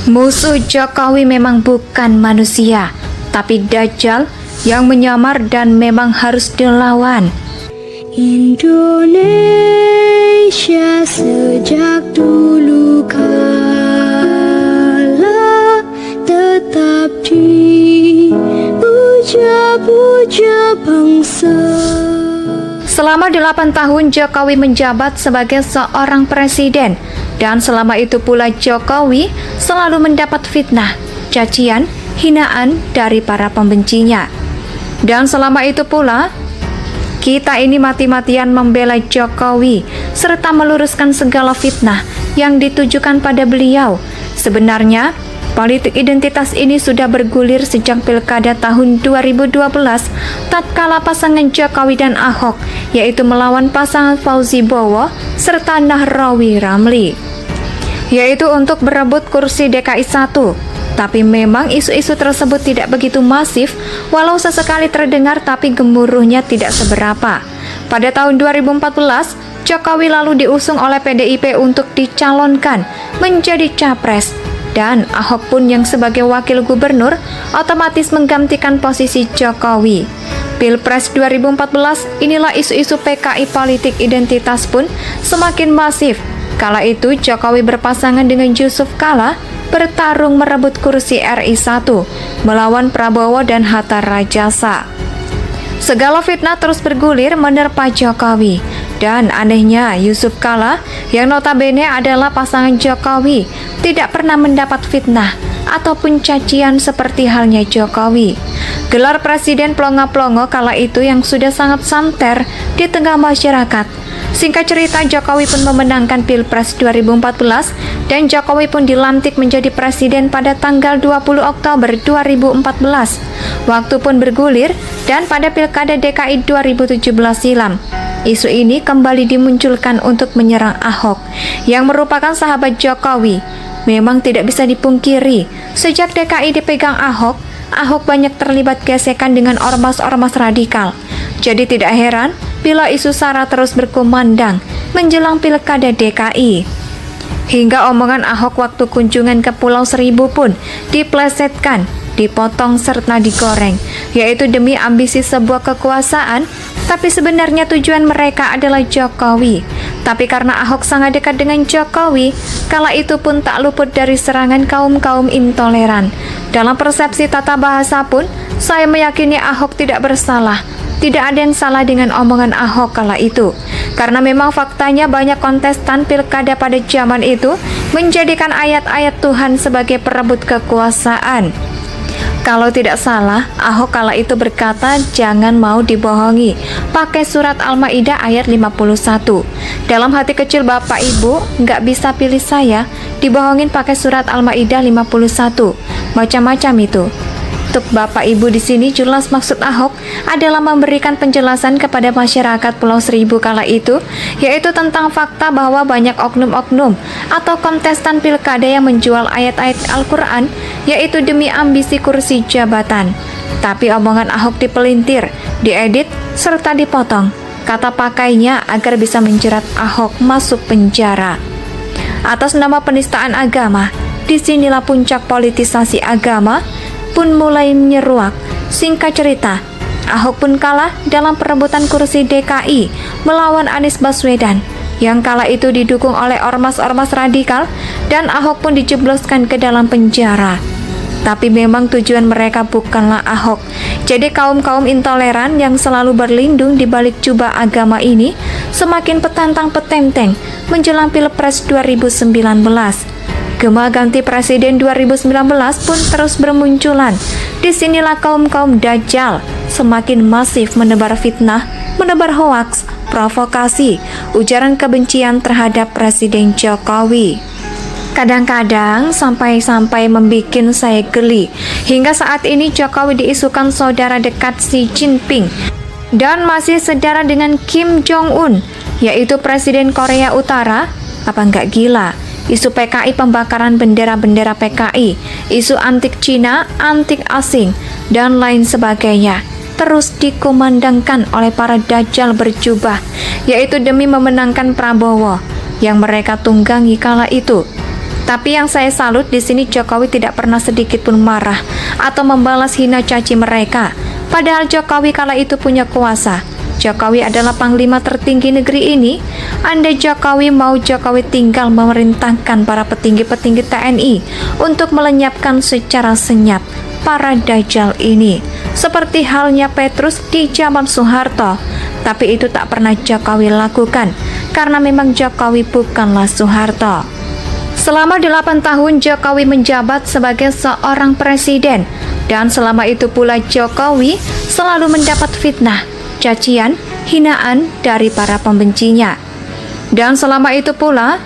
Musuh Jokowi memang bukan manusia, tapi Dajjal yang menyamar dan memang harus dilawan. Indonesia sejak dulu kala tetap dipuja-puja bangsa. Selama 8 tahun Jokowi menjabat sebagai seorang presiden, dan selama itu pula Jokowi selalu mendapat fitnah, cacian, hinaan dari para pembencinya. Dan selama itu pula kita ini mati-matian membela Jokowi serta meluruskan segala fitnah yang ditujukan pada beliau. Sebenarnya politik identitas ini sudah bergulir sejak pilkada tahun 2012 tatkala pasangan Jokowi dan Ahok, yaitu melawan pasangan Fauzi Bowo serta Nahrawi Ramli, yaitu untuk berebut kursi DKI 1. Tapi memang isu-isu tersebut tidak begitu masif, walau sesekali terdengar tapi gemuruhnya tidak seberapa. Pada tahun 2014, Jokowi lalu diusung oleh PDIP untuk dicalonkan menjadi capres, dan Ahok pun yang sebagai wakil gubernur otomatis menggantikan posisi Jokowi. Pilpres 2014, inilah isu-isu PKI politik identitas pun semakin masif. Kala itu Jokowi berpasangan dengan Yusuf Kala bertarung merebut kursi RI 1 melawan Prabowo dan Hatta Rajasa. Segala fitnah terus bergulir menerpa Jokowi, dan anehnya Yusuf Kala yang notabene adalah pasangan Jokowi tidak pernah mendapat fitnah ataupun cacian seperti halnya Jokowi. Gelar presiden plongo-plongo kala itu yang sudah sangat santer di tengah masyarakat. Singkat cerita, Jokowi pun memenangkan Pilpres 2014 dan Jokowi pun dilantik menjadi presiden pada tanggal 20 Oktober 2014. Waktu pun bergulir dan pada Pilkada DKI 2017 silam, isu ini kembali dimunculkan untuk menyerang Ahok yang merupakan sahabat Jokowi. Memang tidak bisa dipungkiri, sejak DKI dipegang Ahok banyak terlibat gesekan dengan ormas-ormas radikal. Jadi tidak heran bila isu SARA terus berkumandang menjelang Pilkada DKI. Hingga omongan Ahok waktu kunjungan ke Pulau Seribu pun diplesetkan, dipotong serta digoreng, yaitu demi ambisi sebuah kekuasaan, tapi sebenarnya tujuan mereka adalah Jokowi. Tapi karena Ahok sangat dekat dengan Jokowi, kala itu pun tak luput dari serangan kaum-kaum intoleran. Dalam persepsi tata bahasa pun, saya meyakini Ahok tidak bersalah. Tidak ada yang salah dengan omongan Ahok kala itu, karena memang faktanya banyak kontestan pilkada pada zaman itu menjadikan ayat-ayat Tuhan sebagai perebut kekuasaan. Kalau tidak salah, Ahok kala itu berkata jangan mau dibohongi, pakai surat Al-Maidah ayat 51. Dalam hati kecil Bapak Ibu, nggak bisa pilih saya, dibohongin pakai surat Al-Maidah 51. Macam-macam itu. Untuk Bapak Ibu di sini jelas maksud Ahok adalah memberikan penjelasan kepada masyarakat Pulau Seribu kala itu, yaitu tentang fakta bahwa banyak oknum-oknum atau kontestan pilkada yang menjual ayat-ayat Al-Quran, yaitu demi ambisi kursi jabatan. Tapi omongan Ahok dipelintir, diedit, serta dipotong. Kata pakainya agar bisa menjerat Ahok masuk penjara. Atas nama penistaan agama, disinilah puncak politisasi agama pun mulai menyeruak. Singkat cerita, Ahok pun kalah dalam perebutan kursi DKI melawan Anies Baswedan yang kala itu didukung oleh ormas-ormas radikal, dan Ahok pun dijebloskan ke dalam penjara. Tapi memang tujuan mereka bukanlah Ahok. Jadi kaum-kaum intoleran yang selalu berlindung di balik jubah agama ini semakin petantang petenteng menjelang Pilpres 2019. Gema ganti presiden 2019 pun terus bermunculan. Disinilah kaum-kaum Dajjal semakin masif menebar fitnah, menebar hoaks, provokasi, ujaran kebencian terhadap Presiden Jokowi. Kadang-kadang sampai-sampai membikin saya geli. Hingga saat ini Jokowi diisukan saudara dekat Xi Jinping dan masih saudara dengan Kim Jong-un, yaitu Presiden Korea Utara. Apa nggak gila? Isu PKI, pembakaran bendera-bendera PKI, isu antik Cina, antik asing, dan lain sebagainya terus dikumandangkan oleh para dajjal berjubah, yaitu demi memenangkan Prabowo yang mereka tunggangi kala itu. Tapi yang saya salut di sini Jokowi tidak pernah sedikit pun marah atau membalas hina caci mereka. Padahal Jokowi kala itu punya kuasa. Jokowi adalah panglima tertinggi negeri ini. Andai Jokowi mau, Jokowi tinggal memerintahkan para petinggi-petinggi TNI untuk melenyapkan secara senyap para dajjal ini. Seperti halnya Petrus di zaman Soeharto. Tapi itu tak pernah Jokowi lakukan karena memang Jokowi bukanlah Soeharto. Selama 8 tahun Jokowi menjabat sebagai seorang presiden, dan selama itu pula Jokowi selalu mendapat fitnah, cacian, hinaan dari para pembencinya. Dan selama itu pula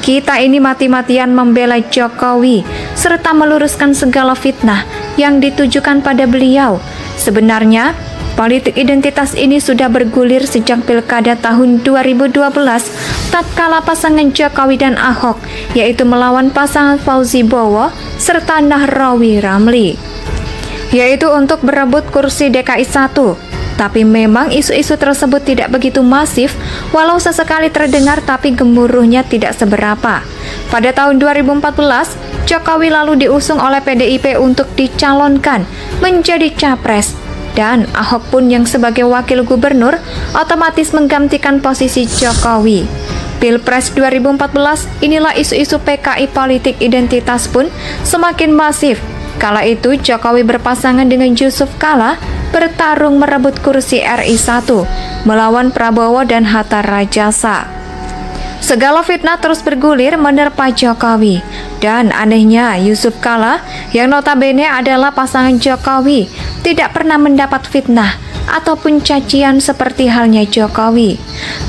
kita ini mati-matian membela Jokowi serta meluruskan segala fitnah yang ditujukan pada beliau. Sebenarnya politik identitas ini sudah bergulir sejak pilkada tahun 2012 tatkala pasangan Jokowi dan Ahok, yaitu melawan pasangan Fauzi Bowo serta Nahrawi Ramli, yaitu untuk berebut kursi DKI 1. Tapi memang isu-isu tersebut tidak begitu masif, walau sesekali terdengar tapi gemuruhnya tidak seberapa. Pada tahun 2014, Jokowi lalu diusung oleh PDIP untuk dicalonkan menjadi capres, dan Ahok pun yang sebagai wakil gubernur otomatis menggantikan posisi Jokowi. Pilpres 2014, inilah isu-isu PKI politik identitas pun semakin masif. Kala itu Jokowi berpasangan dengan Yusuf Kala bertarung merebut kursi RI 1 melawan Prabowo dan Hatta Rajasa. Segala fitnah terus bergulir menerpa Jokowi, dan anehnya Yusuf Kala yang notabene adalah pasangan Jokowi tidak pernah mendapat fitnah ataupun cacian seperti halnya Jokowi.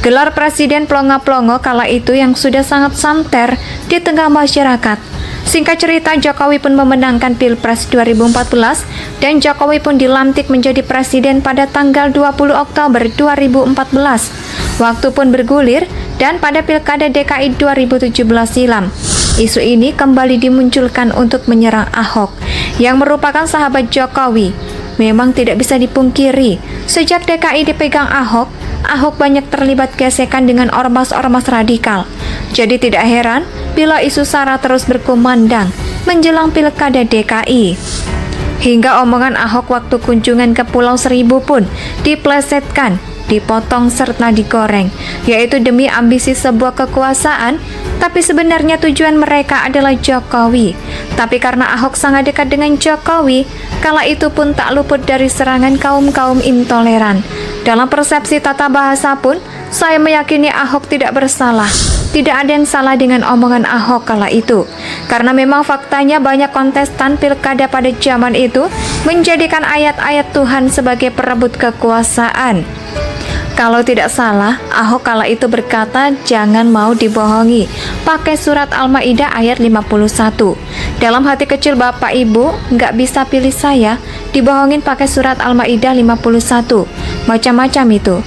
Gelar presiden plongo-plongo kala itu yang sudah sangat santer di tengah masyarakat. Singkat cerita, Jokowi pun memenangkan Pilpres 2014 dan Jokowi pun dilantik menjadi presiden pada tanggal 20 Oktober 2014. Waktu pun bergulir dan pada Pilkada DKI 2017 silam, isu ini kembali dimunculkan untuk menyerang Ahok yang merupakan sahabat Jokowi. Memang tidak bisa dipungkiri, sejak DKI dipegang Ahok, Ahok banyak terlibat gesekan dengan ormas-ormas radikal. Jadi tidak heran bila isu SARA terus berkumandang menjelang Pilkada DKI. Hingga omongan Ahok waktu kunjungan ke Pulau Seribu pun diplesetkan, dipotong serta digoreng, yaitu demi ambisi sebuah kekuasaan, tapi sebenarnya tujuan mereka adalah Jokowi. Tapi karena Ahok sangat dekat dengan Jokowi, kala itu pun tak luput dari serangan kaum-kaum intoleran. Dalam persepsi tata bahasa pun, saya meyakini Ahok tidak bersalah. Tidak ada yang salah dengan omongan Ahok kala itu, karena memang faktanya banyak kontestan pilkada pada zaman itu menjadikan ayat-ayat Tuhan sebagai perebut kekuasaan. Kalau tidak salah, Ahok kala itu berkata jangan mau dibohongi, pakai surat Al-Maidah ayat 51. Dalam hati kecil Bapak Ibu, nggak bisa pilih saya, dibohongin pakai surat Al-Maidah 51. Macam-macam itu.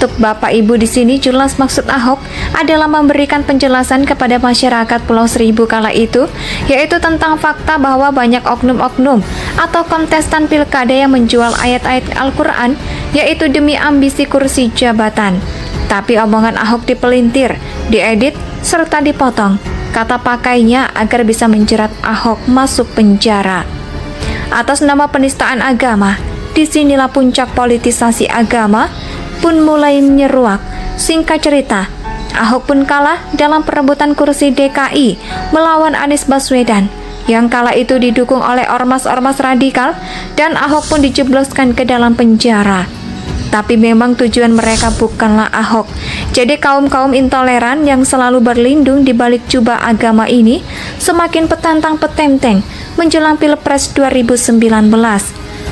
Untuk Bapak Ibu di sini jelas maksud Ahok adalah memberikan penjelasan kepada masyarakat Pulau Seribu kala itu, yaitu tentang fakta bahwa banyak oknum-oknum atau kontestan pilkada yang menjual ayat-ayat Al-Quran, yaitu demi ambisi kursi jabatan. Tapi omongan Ahok dipelintir, diedit, serta dipotong kata pakainya agar bisa menjerat Ahok masuk penjara. Atas nama penistaan agama, disinilah puncak politisasi agama pun mulai menyeruak. Singkat cerita, Ahok pun kalah dalam perebutan kursi DKI melawan Anies Baswedan yang kala itu didukung oleh ormas-ormas radikal, dan Ahok pun dijebloskan ke dalam penjara. Tapi memang tujuan mereka bukanlah Ahok. Jadi kaum-kaum intoleran yang selalu berlindung di balik jubah agama ini semakin petantang petenteng menjelang Pilpres 2019.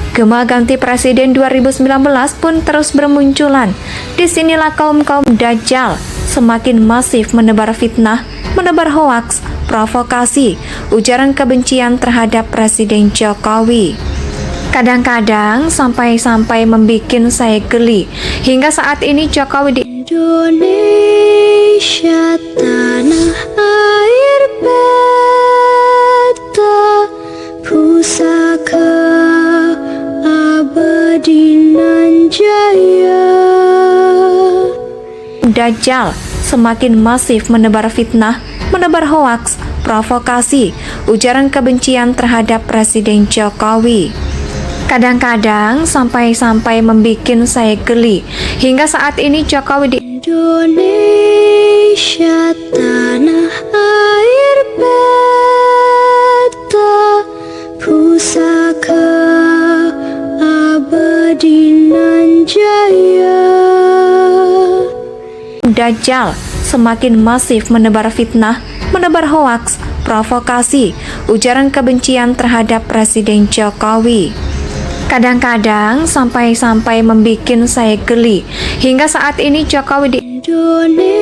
Gema ganti presiden 2019 pun terus bermunculan. Disinilah kaum-kaum dajjal semakin masif menebar fitnah, menebar hoaks, provokasi, ujaran kebencian terhadap Presiden Jokowi. Kadang-kadang sampai-sampai membikin saya geli. Hingga saat ini Jokowi di Indonesia tanah air beta pusaka abadi nan jaya. Dajjal semakin masif menebar fitnah, menebar hoaks, provokasi, ujaran kebencian terhadap Presiden Jokowi. Kadang-kadang sampai membikin saya geli. Hingga saat ini Jokowi Indonesia tanah air beta pusaka abadi nan jaya. Dajjal semakin masif menebar fitnah, menebar hoaks, provokasi, ujaran kebencian terhadap Presiden Jokowi. Kadang-kadang sampai membikin saya geli. Hingga saat ini Jokowi Indonesia